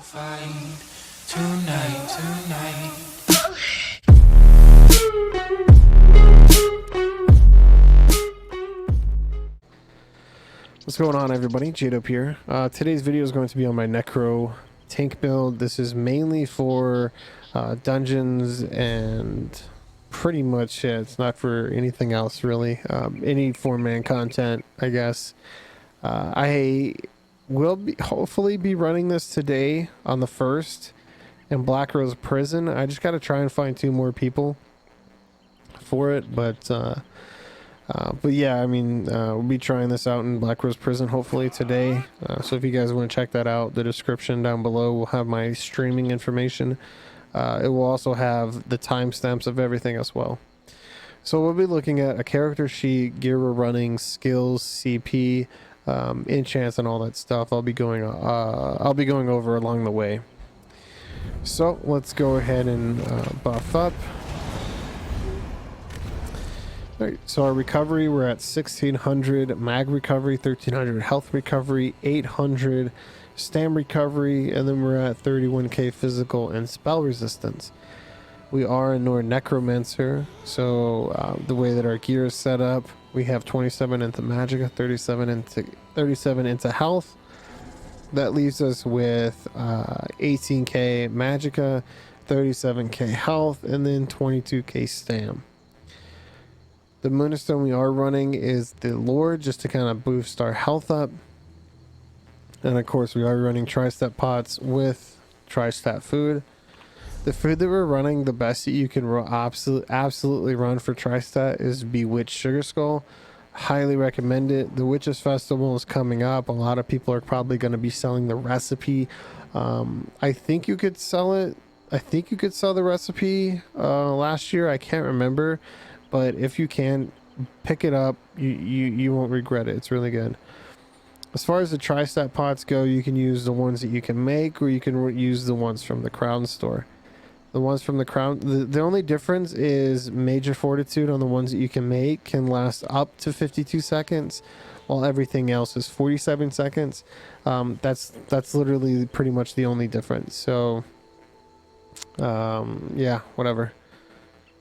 fight tonight. What's going on, everybody? Jade up here. Today's video is going to be on my Necro tank build. This is mainly for dungeons and pretty much it's not for anything else really. Any 4-man content, I guess. I will hopefully be running this today on the 1st in Black Rose Prison. I just got to try and find 2 more people for it, but yeah, I mean, we'll be trying this out in Black Rose Prison hopefully today. So if you guys want to check that out, the description down below will have my streaming information. It will also have the timestamps of everything as well. So we'll be looking at a character sheet, gear we're running, skills, CP, enchants, and all that stuff. I'll be going over along the way. So let's go ahead and buff up. Alright, so our recovery, we're at 1600 mag recovery, 1300 health recovery, 800 stam recovery, and then we're at 31k physical and spell resistance. We are a Nord Necromancer, so the way that our gear is set up, we have 27 into Magicka, 37 into health. That leaves us with 18k Magicka, 37k health, and then 22k stam. The Moonstone we are running is the Lord, just to kind of boost our health up. And of course we are running tri-step pots with tri-step food. The food that we're running, the best that you can absolutely run for tri-step is Bewitched Sugar Skull. Highly recommend it. The Witches Festival is coming up. A lot of people are probably going to be selling the recipe. I think you could sell it. I think you could sell the recipe last year. I can't remember. But if you can, pick it up. You won't regret it. It's really good. As far as the tri-step pots go, you can use the ones that you can make, or you can use the ones from the Crown store. The ones from the Crown, the only difference is Major Fortitude on the ones that you can make can last up to 52 seconds, while everything else is 47 seconds. That's literally pretty much the only difference. So, yeah, whatever.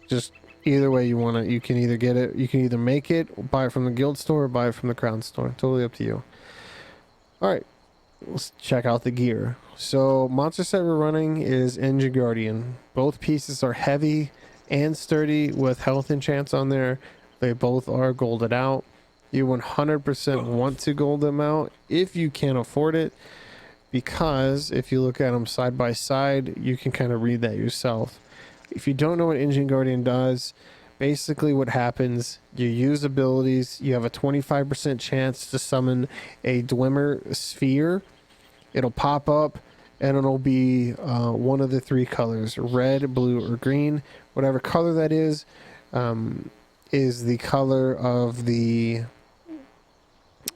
Just either way you want it, you can either get it, you can either make it, buy it from the guild store, or buy it from the Crown store. Totally up to you. Alright, let's check out the gear. So monster set we're running is Engine Guardian. Both pieces are heavy and sturdy with health enchants on there. They both are golded out. You 100% want to gold them out if you can afford it, because if you look at them side by side, you can kind of read that yourself. If you don't know what Engine Guardian does, basically what happens, you use abilities, you have a 25% chance to summon a Dwemer sphere. It'll pop up and it'll be one of the 3 colors, red, blue, or green. Whatever color that is the color of the...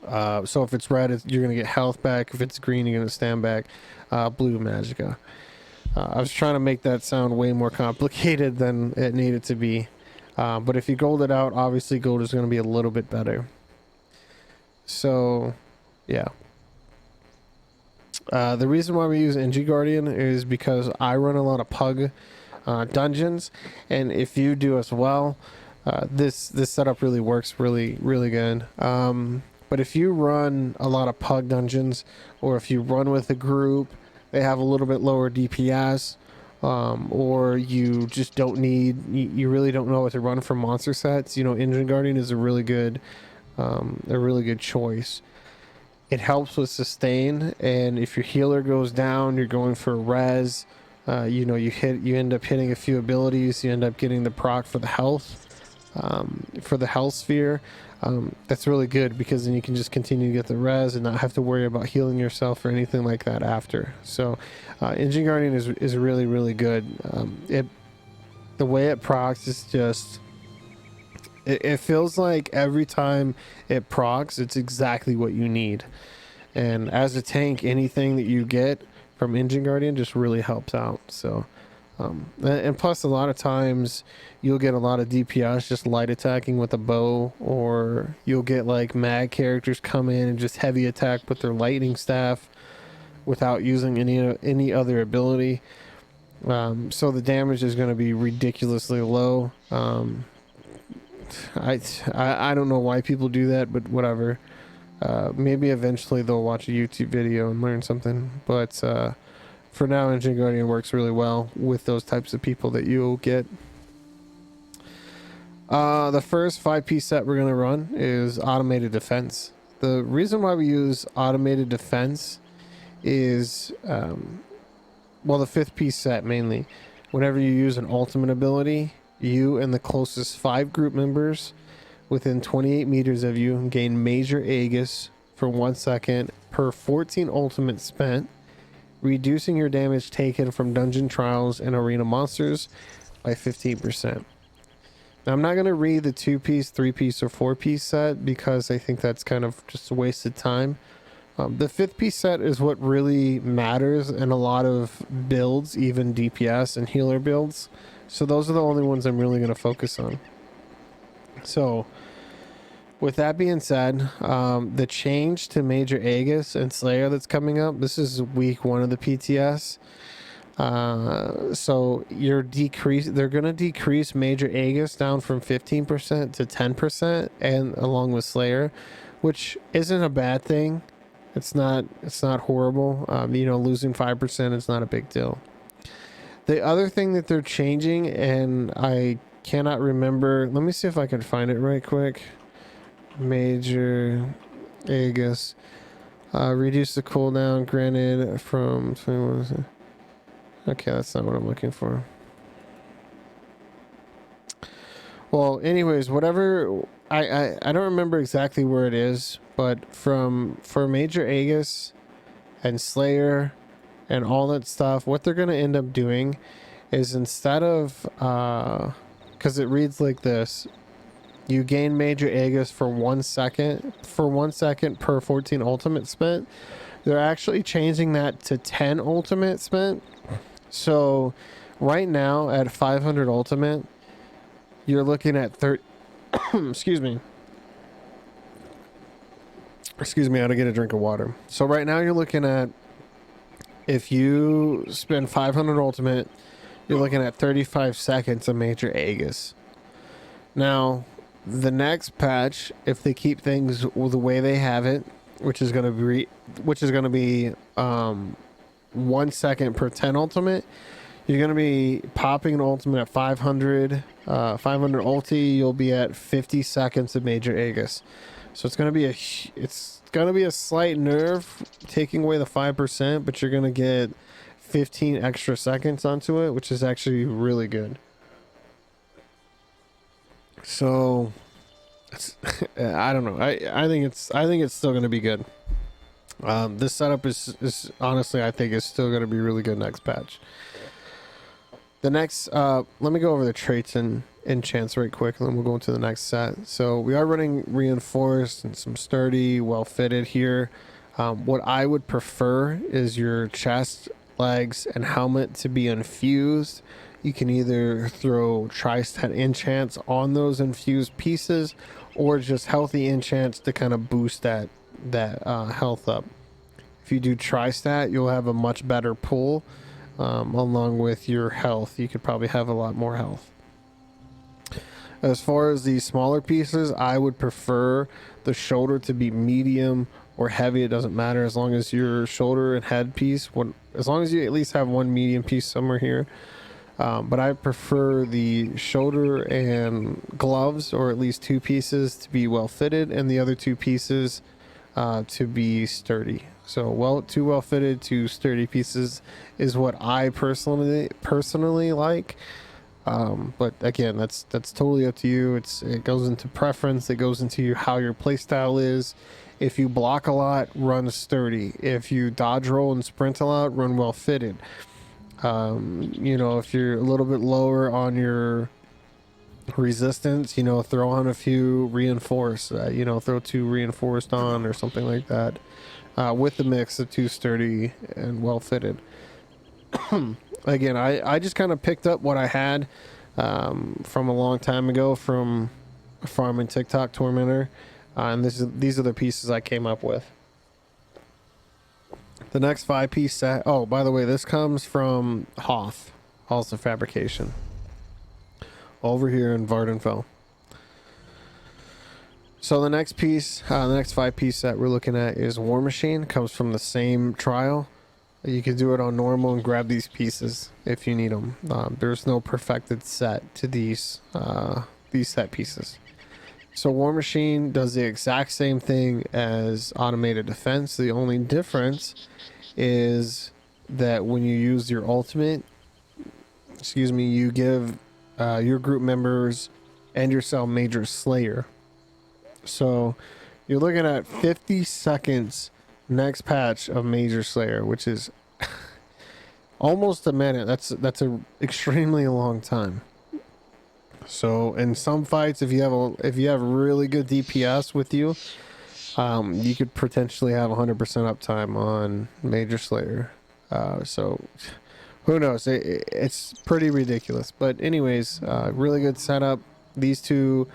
so if it's red, you're going to get health back. If it's green, you're going to stand back. Blue, Magicka. I was trying to make that sound way more complicated than it needed to be. But if you gold it out, obviously gold is going to be a little bit better. So, yeah. The reason why we use Engine Guardian is because I run a lot of pug dungeons. And if you do as well, this setup really works really good. But if you run a lot of pug dungeons, or if you run with a group, they have a little bit lower DPS, or you just don't need, you really don't know what to run for monster sets. You know, Engine Guardian is a really good choice. It helps with sustain, and if your healer goes down, you're going for a res. You know, you end up hitting a few abilities. You end up getting the proc for the health, sphere. That's really good, because then you can just continue to get the res and not have to worry about healing yourself or anything like that after. So Engine Guardian is really good. The way it procs is just, it feels like every time it procs, it's exactly what you need. And as a tank, anything that you get from Engine Guardian just really helps out. So and plus a lot of times you'll get a lot of DPS just light attacking with a bow, or you'll get like mag characters come in and just heavy attack with their lightning staff. without using any other ability. So the damage is going to be ridiculously low. I don't know why people do that, but whatever. Maybe eventually they'll watch a YouTube video and learn something, but for now, Engine Guardian works really well with those types of people that you'll get. The first 5-piece set we're going to run is Automated Defense. The reason why we use Automated Defense is, well, the 5th piece set mainly. Whenever you use an ultimate ability, you and the closest 5 group members within 28 meters of you gain major Aegis for 1 second per 14 ultimate spent, reducing your damage taken from dungeon trials and arena monsters by 15%. Now, I'm not going to read the 2-piece, 3-piece, or 4-piece set because I think that's kind of just a wasted time. The 5th piece set is what really matters in a lot of builds, even DPS and healer builds. So those are the only ones I'm really going to focus on. So with that being said, the change to Major Aegis and Slayer that's coming up, this is week 1 of the PTS. So they're going to decrease Major Aegis down from 15% to 10%, and along with Slayer, which isn't a bad thing. It's not horrible. You know, losing 5% is not a big deal. The other thing that they're changing, and I cannot remember, let me see if I can find it right quick. Major Aegis, reduce the cooldown granted from 21. Okay, that's not what I'm looking for. Well, anyways, whatever, I don't remember exactly where it is, but for Major Aegis and Slayer and all that stuff, what they're going to end up doing is, instead of because it reads like this: you gain Major Aegis for 1 second per 14 ultimate spent. They're actually changing that to 10 ultimate spent. So right now at 500 ultimate, you're looking at excuse me, I had to get a drink of water. So right now you're looking at, if you spend 500 ultimate, you're looking at 35 seconds of Major Aegis. Now, the next patch, if they keep things the way they have it, which is going to be 1 second per 10 ultimate, you're going to be popping an ultimate at 500 ulti. You'll be at 50 seconds of Major Aegis. So it's going to be a slight nerf, taking away the 5%, but you're going to get 15 extra seconds onto it, which is actually really good. So I don't know. I think it's still going to be good. This setup is honestly, I think, is still going to be really good next patch. The next, let me go over the traits and enchants right quick, and then we'll go into the next set. So we are running reinforced and some sturdy, well fitted here. What I would prefer is your chest, legs, and helmet to be infused. You can either throw tri-stat enchants on those infused pieces, or just healthy enchants to kind of boost that health up. If you do tri-stat, you'll have a much better pull. Along with your health, you could probably have a lot more health. As far as the smaller pieces, I would prefer the shoulder to be medium or heavy. It doesn't matter, as long as your shoulder and head piece, as long as you at least have one medium piece somewhere here. But I prefer the shoulder and gloves, or at least 2 pieces, to be well fitted, and the other 2 pieces to be sturdy. So 2 well fitted, 2 sturdy pieces is what I personally like. But again, that's totally up to you. It goes into preference. It goes into how your playstyle is. If you block a lot, run sturdy. If you dodge roll and sprint a lot, run well fitted. You know, if you're a little bit lower on your resistance, you know, throw on a few reinforced, you know, throw 2 reinforced on or something like that, with the mix of 2 sturdy and well fitted. Again, I just kind of picked up what I had from a long time ago from Farming TikTok Tormentor, and these are the pieces I came up with. The next 5-piece set. Oh, by the way, this comes from Hoth, Halls of Fabrication, over here in Vardenfell. So the next piece, the next 5-piece set we're looking at is War Machine. Comes from the same trial. You can do it on normal and grab these pieces if you need them. There's no perfected set to these set pieces. So War Machine does the exact same thing as Automated Defense. The only difference is that when you use your ultimate, you give your group members and yourself Major Slayer. So you're looking at 50 seconds next patch of Major Slayer, which is almost a minute. That's a extremely long time. So in some fights, if you have really good DPS with you, you could potentially have 100% uptime on Major Slayer. So who knows? It's pretty ridiculous. But anyways, really good setup. These two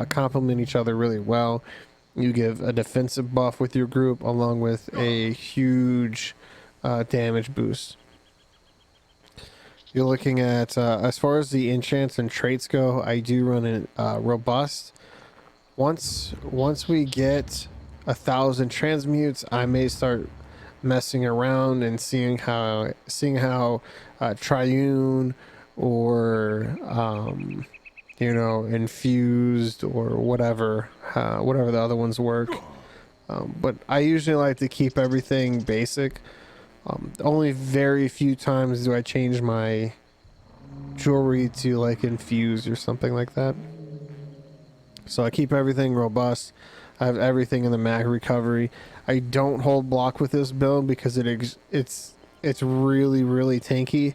complement each other really well. You give a defensive buff with your group along with a huge damage boost. You're looking at as far as the enchants and traits go, I do run it robust. Once we get 1,000 transmutes, I may start messing around and seeing how triune or infused or whatever the other ones work. But I usually like to keep everything basic. Only very few times do I change my jewelry to like infuse or something like that. So I keep everything robust. I have everything in the mag recovery. I don't hold block with this build because it's really tanky.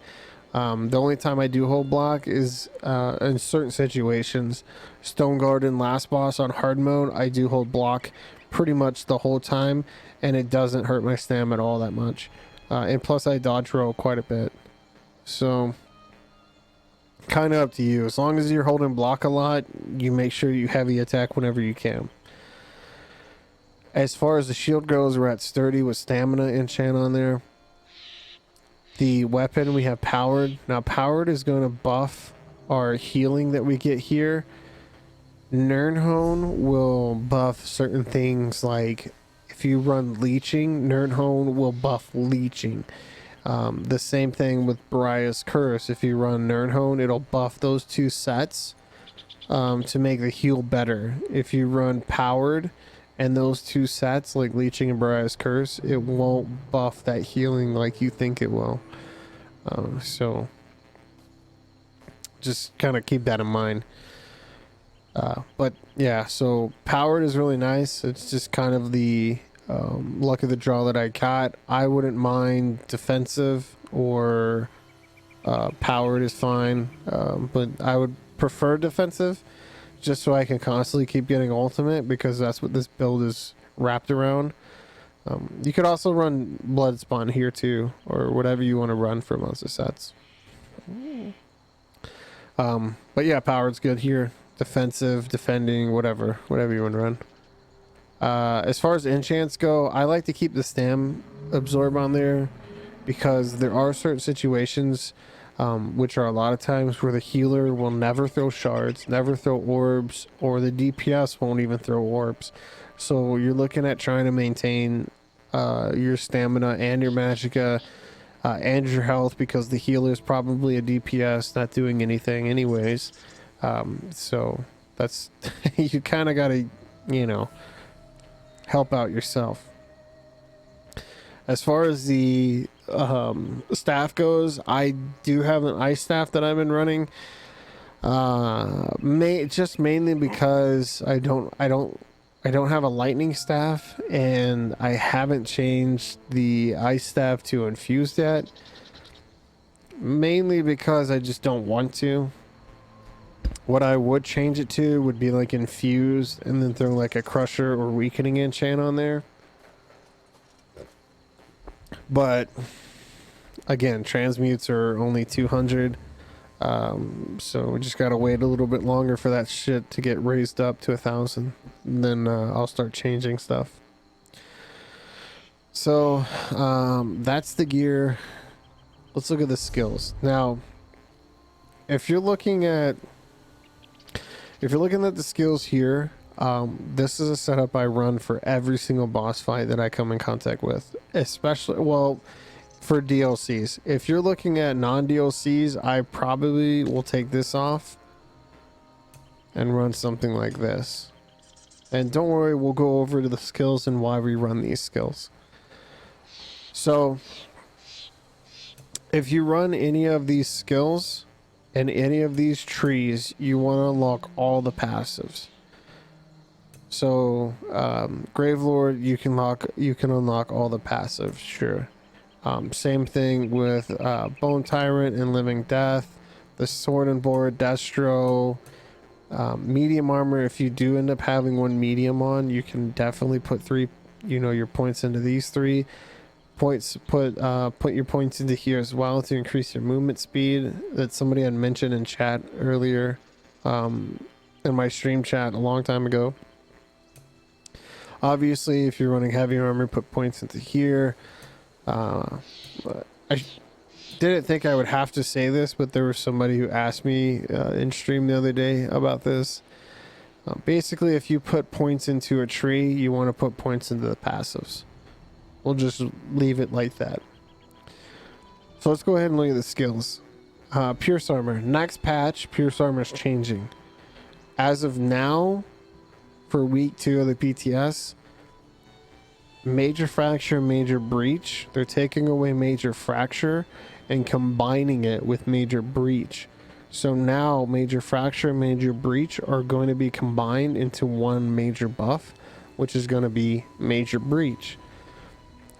The only time I do hold block is in certain situations. Stone Garden last boss on hard mode, I do hold block pretty much the whole time, and it doesn't hurt my stam at all that much. And plus I dodge roll quite a bit. So kind of up to you. As long as you're holding block a lot, you make sure you heavy attack whenever you can. As far as the shield goes, we're at sturdy with stamina enchant on there. The weapon we have powered. Now powered is going to buff our healing that we get here. Nirnhone will buff certain things, like if you run leeching, Nirnhone will buff leeching. The same thing with Briar's Curse. If you run Nirnhone, it'll buff those two sets to make the heal better. If you run powered and those two sets, like leeching and Briar's Curse, it won't buff that healing like you think it will. So just kind of keep that in mind. But yeah, so powered is really nice. It's just kind of the luck of the draw that I got. I wouldn't mind defensive or powered is fine, but I would prefer defensive just so I can constantly keep getting ultimate, because that's what this build is wrapped around. You could also run blood spawn here too, or whatever you want to run for most of sets. But yeah, powered's good here. Defensive, defending, whatever you want to run. As far as enchants go, I like to keep the stam absorb on there, because there are certain situations, which are a lot of times, where the healer will never throw shards, never throw orbs, or the DPS won't even throw orbs. So you're looking at trying to maintain your stamina and your magicka and your health, because the healer is probably a DPS not doing anything anyways. So that's you kind of got to help out yourself. As far as the staff goes, I do have an ice staff that I've been running, just mainly because I don't have a lightning staff, and I haven't changed the ice staff to infused yet, mainly because I just don't want to. What I would change it to would be like infused, and then throw like a crusher or weakening enchant on there. But again, transmutes are only 200, so we just gotta wait a little bit longer for that shit to get raised up to 1,000, and then I'll start changing stuff. So that's the gear. Let's look at the skills now. If you're looking at the skills here, this is a setup I run for every single boss fight that I come in contact with, especially, well, for DLCs. If you're looking at non-DLCs, I probably will take this off and run something like this. And don't worry, we'll go over to the skills and why we run these skills. So if you run any of these skills and any of these trees, you want to unlock all the passives. So Gravelord, you can unlock all the passives, sure. Same thing with Bone Tyrant and Living Death, the Sword and Board, Destro, medium armor. If you do end up having one medium on, you can definitely put your points into these 3 points. Put your points into here as well to increase your movement speed, that somebody had mentioned in chat earlier, in my stream chat a long time ago. Obviously, if you're running heavy armor, put points into here. I didn't think I would have to say this, but there was somebody who asked me in stream the other day about this. Basically, if you put points into a tree, you want to put points into the passives. We'll just leave it like that. So let's go ahead and look at the skills. Pierce armor. Next patch, pierce armor is changing. As of now, for week 2 of the PTS, major fracture, major breach, they're taking away major fracture and combining it with major breach. So now major fracture and major breach are going to be combined into one major buff, which is going to be major breach.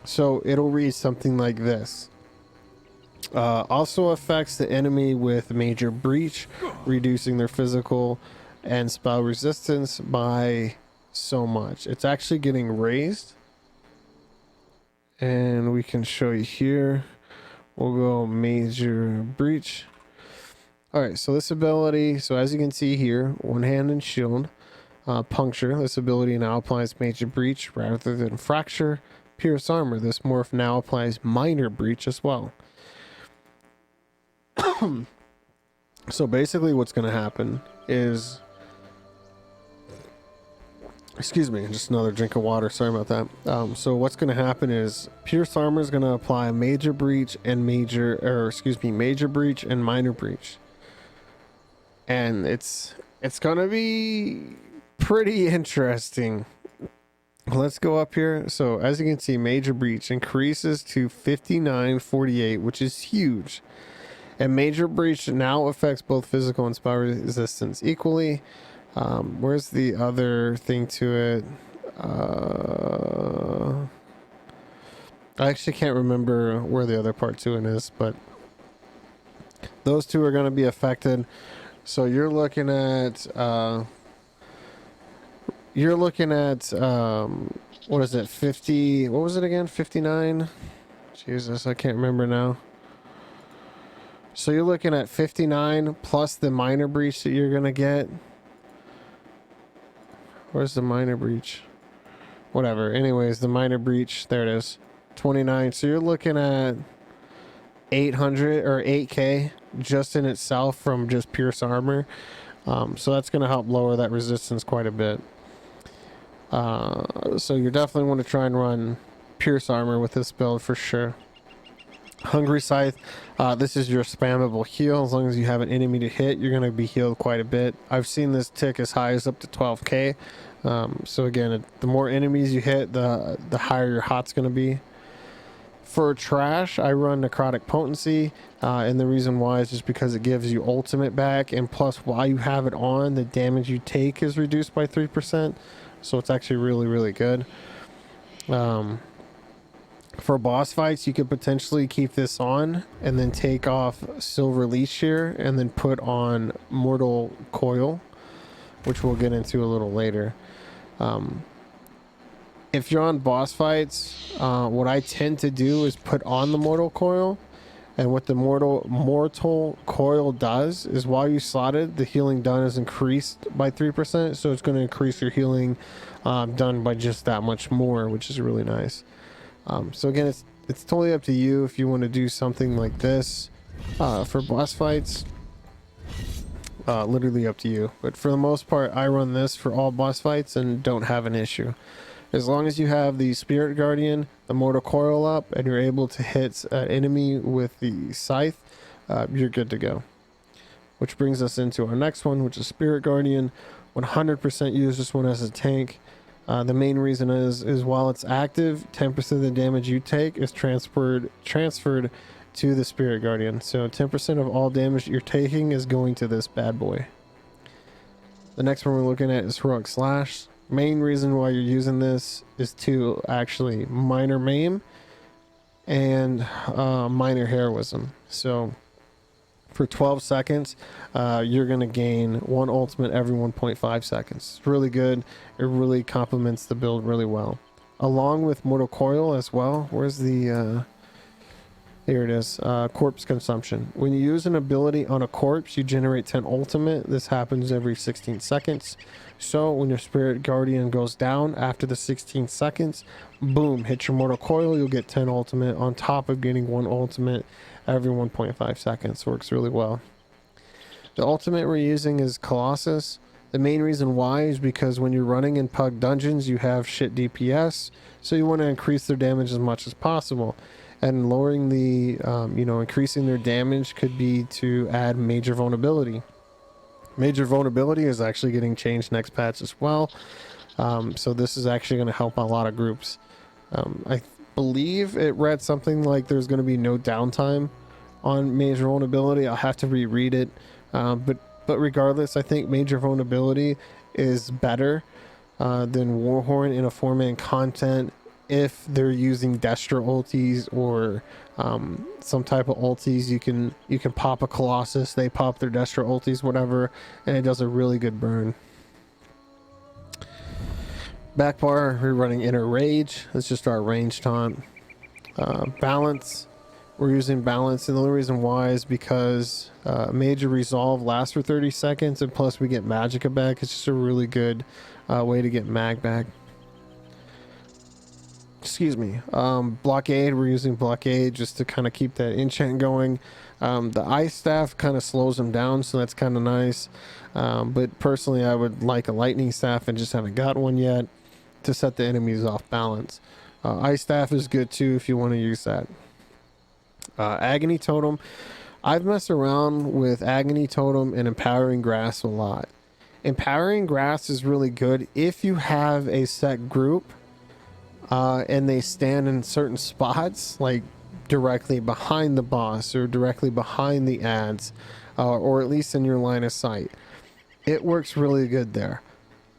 So it'll read something like this. Also affects the enemy with major breach, reducing their physical and spell resistance by so much. It's actually getting raised, and we can show you here. We'll go major breach. All right, so this ability, so as you can see here, one hand and shield, puncture. This ability now applies major breach rather than fracture. Pierce armor, this morph now applies minor breach as well. So basically what's going to happen is, excuse me, just another drink of water, sorry about that. So what's going to happen is pierce armor is going to apply major breach and major breach and minor breach. And it's going to be pretty interesting. Let's go up here. So as you can see, major breach increases to 5948, which is huge. And major breach now affects both physical and spell resistance equally. Where's the other thing to it? I actually can't remember where the other part to it is, but those two are going to be affected. So you're looking at what is it, 50, what was it again, 59? Jesus, I can't remember now. So you're looking at 59 plus the minor breach that you're gonna get. Where's the minor breach? Whatever, anyways, the minor breach, there it is, 29. So you're looking at 800 or 8k just in itself from just pierce armor. So that's going to help lower that resistance quite a bit. So you definitely want to try and run pierce armor with this build for sure. Hungry Scythe, this is your spammable heal. As long as you have an enemy to hit, you're going to be healed quite a bit. I've seen this tick as high as up to 12k. So again, the more enemies you hit, the higher your hot's going to be. For trash, I run Necrotic Potency, and the reason why is just because it gives you ultimate back, and plus while you have it on, the damage you take is reduced by 3%, so it's actually really, really good. For boss fights, you could potentially keep this on and then take off Silver Leash here and then put on Mortal Coil, which we'll get into a little later. If you're on boss fights, what I tend to do is put on the Mortal Coil, and what the Mortal Coil does is while you slotted, the healing done is increased by 3%, so it's going to increase your healing done by just that much more, which is really nice. So again, it's totally up to you if you want to do something like this for boss fights. Literally up to you, but for the most part I run this for all boss fights and don't have an issue. As long as you have the Spirit Guardian, the Mortal Coil up, and you're able to hit an enemy with the Scythe, you're good to go. Which brings us into our next one, which is Spirit Guardian. 100% use this one as a tank. The main reason is while it's active, 10% of the damage you take is transferred to the Spirit Guardian. So 10% of all damage that you're taking is going to this bad boy. The next one we're looking at is Heroic Slash. Main reason why you're using this is to actually minor maim and minor heroism. So for 12 seconds, you're going to gain one ultimate every 1.5 seconds. It's really good. It really complements the build really well. Along with Mortal Coil as well. Where's the... here it is. Corpse consumption. When you use an ability on a corpse, you generate 10 ultimate. This happens every 16 seconds. So when your Spirit Guardian goes down after the 16 seconds, boom, hit your Mortal Coil, you'll get 10 ultimate on top of getting one ultimate every 1.5 seconds. Works really well. The ultimate we're using is Colossus. The main reason why is because when you're running in Pug dungeons, you have shit DPS, so you want to increase their damage as much as possible. And lowering the, increasing their damage could be to add major vulnerability. Major vulnerability is actually getting changed next patch as well. So this is actually going to help a lot of groups. I believe it read something like there's going to be no downtime on major vulnerability. I'll have to reread it. But regardless, I think major vulnerability is better than Warhorn in a 4-man content if they're using Destra ultis or some type of ultis. You can pop a Colossus, they pop their Destra ultis, whatever, and it does a really good burn. Back bar, we're running Inner Rage. That's just our range taunt. Balance, we're using balance, and the only reason why is because major resolve lasts for 30 seconds, and plus we get Magicka back. It's just a really good way to get mag back. Excuse me. Blockade, we're using blockade just to kind of keep that enchant going. The ice staff kind of slows them down, so that's kind of nice. But personally, I would like a lightning staff and just haven't got one yet to set the enemies off balance. Ice staff is good too if you want to use that. Agony totem, I've messed around with agony totem and empowering grass a lot. Empowering grass is really good if you have a set group and they stand in certain spots, like directly behind the boss or directly behind the ads, or at least in your line of sight. It works really good there.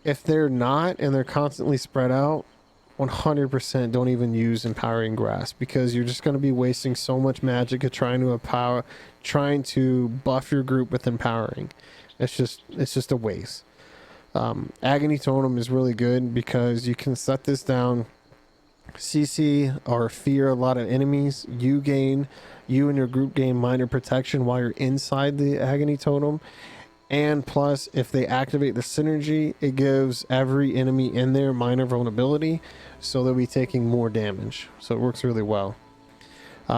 If they're not and they're constantly spread out, 100% don't even use empowering grass, because you're just going to be wasting so much magic at trying to buff your group with empowering. It's just a waste. Agony totem is really good because you can set this down, CC or fear a lot of enemies. You and your group gain minor protection while you're inside the agony totem. And plus, if they activate the synergy, it gives every enemy in there minor vulnerability, so they'll be taking more damage. So it works really well.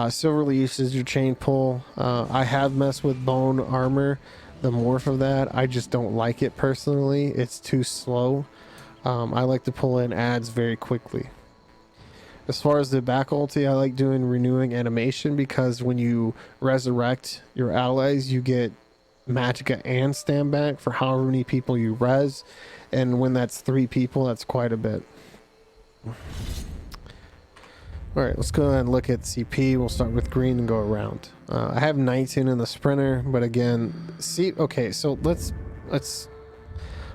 Silver Leash is your chain pull. I have messed with bone armor, the morph of that. I just don't like it personally. It's too slow. I like to pull in ads very quickly. As far as the back ulti, I like doing renewing animation, because when you resurrect your allies, you get Magicka and stand back for however many people you res, and when that's 3 people, that's quite a bit. Alright, let's go ahead and look at CP. We'll start with green and go around. I have 19 in the sprinter, but again, okay, so let's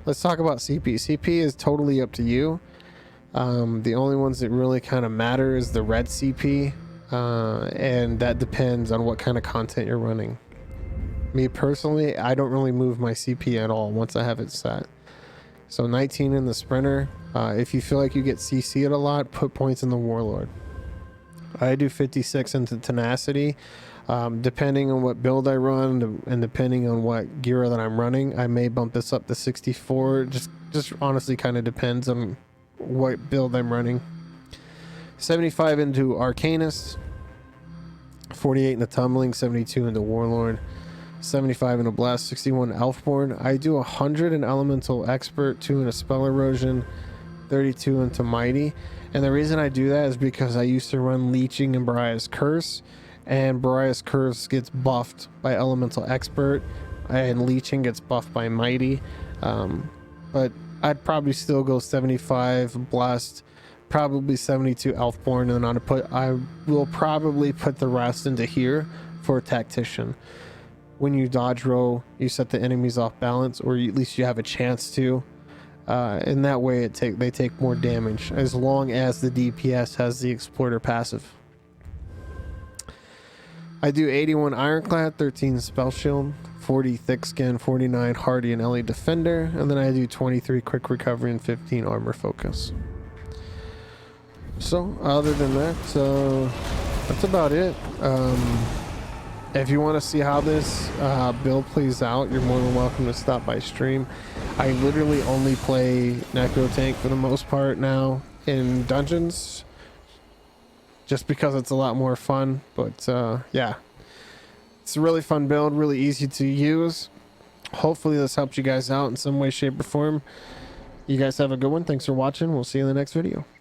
talk about CP. CP is totally up to you. The only ones that really kind of matter is the red CP, and that depends on what kind of content you're running. Me personally, I don't really move my CP at all once I have it set. So 19 in the sprinter. If you feel like you get CC'd a lot, put points in the warlord. I do 56 into tenacity. Depending on what build I run and depending on what gear that I'm running, I may bump this up to 64. Just honestly kind of depends on what build I'm running. 75 into Arcanist, 48 into Tumbling, 72 into Warlord, 75 into Blast, 61 Elfborn. I do 100 in Elemental Expert, 2 into Spell Erosion, 32 into Mighty. And the reason I do that is because I used to run Leeching and Bariah's Curse, and Bariah's Curse gets buffed by Elemental Expert, and Leeching gets buffed by Mighty. But I'd probably still go 75 Blast, probably 72 Elfborn, and then I will probably put the rest into here for Tactician. When you dodge roll, you set the enemies off balance, or at least you have a chance to. In that way, they take more damage as long as the DPS has the Exploiter passive. I do 81 Ironclad, 13 Spell Shield, 40 Thick Skin, 49 Hardy and LA Defender, and then I do 23 Quick Recovery and 15 Armor Focus. So other than that, that's about it. If you want to see how this build plays out, you're more than welcome to stop by stream. I literally only play Necro Tank for the most part now in dungeons, just because it's a lot more fun. But yeah, it's a really fun build, really easy to use. Hopefully this helps you guys out in some way, shape, or form. You guys have a good one. Thanks for watching. We'll see you in the next video.